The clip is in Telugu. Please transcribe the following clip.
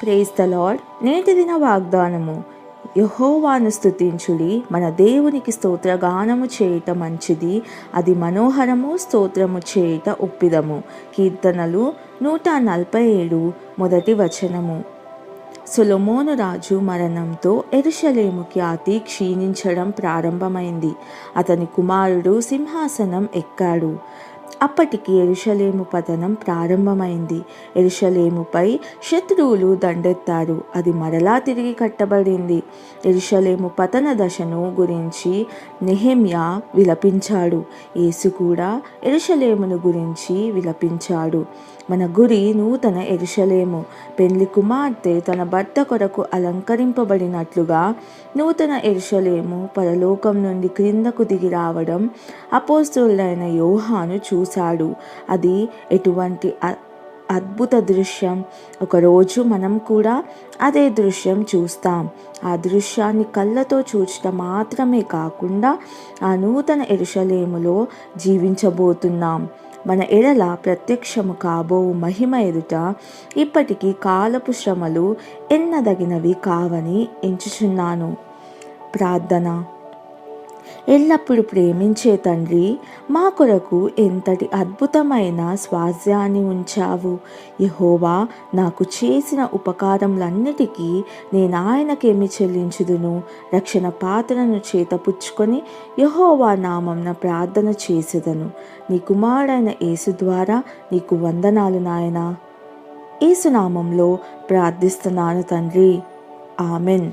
Praise the lord. నేటి దిన వాగ్దానము. యెహోవాను స్తుతించుడి, మన దేవునికి స్తోత్రగానము చేయుట మంచిది, అది మనోహరము, స్తోత్రము చేయుట ఒప్పిదము. కీర్తనలు 147 మొదటి వచనము. సొలొమోను రాజు మరణంతో యెరూషలేము ఖ్యాతి క్షీణించడం ప్రారంభమైంది. అతని కుమారుడు సింహాసనం ఎక్కాడు. అప్పటికి యెరూషలేము పతనం ప్రారంభమైంది. యెరూషలేముపై శత్రువులు దండెత్తారు. అది మరలా తిరిగి కట్టబడింది. యెరూషలేము పతన దశను గురించి నెహెమ్యా విలపించాడు. యేసు కూడా యెరూషలేమును గురించి విలపించాడు. మన గురి నూతన యెరూషలేము. పెండ్లి కుమార్తె తన భర్త కొరకు అలంకరింపబడినట్లుగా నూతన యెరూషలేము పరలోకం నుండి క్రిందకు దిగి రావడం అపోస్తలుడైన యోహాను చూశాడు. అది ఎటువంటి అద్భుత దృశ్యం! ఒకరోజు మనం కూడా అదే దృశ్యం చూస్తాం. ఆ దృశ్యాన్ని కళ్ళతో చూడటం మాత్రమే కాకుండా ఆ నూతన యెరూషలేములో జీవించబోతున్నాం. మన ఎడల ప్రత్యక్షము కాబో మహిమ ఎదుట ఇప్పటికీ కాలపు శ్రమలు ఎన్నదగినవి కావని ఎంచుచున్నాను. ప్రార్థన. ఎల్లప్పుడూ ప్రేమించే తండ్రి, మా కొరకు ఎంతటి అద్భుతమైన స్వాస్థ్యాన్ని ఉంచావు. యెహోవా, నాకు చేసిన ఉపకారములన్నిటికీ నేను ఆయనకేమి చెల్లించుదును? రక్షణ పాత్రను చేతపుచ్చుకొని యెహోవా నామమున ప్రార్థన చేసేదను. నీ కుమారుడైన యేసు ద్వారా నీకు వందనాలు నాయనా. యేసు నామంలో ప్రార్థిస్తున్నాను తండ్రి. ఆమెన్.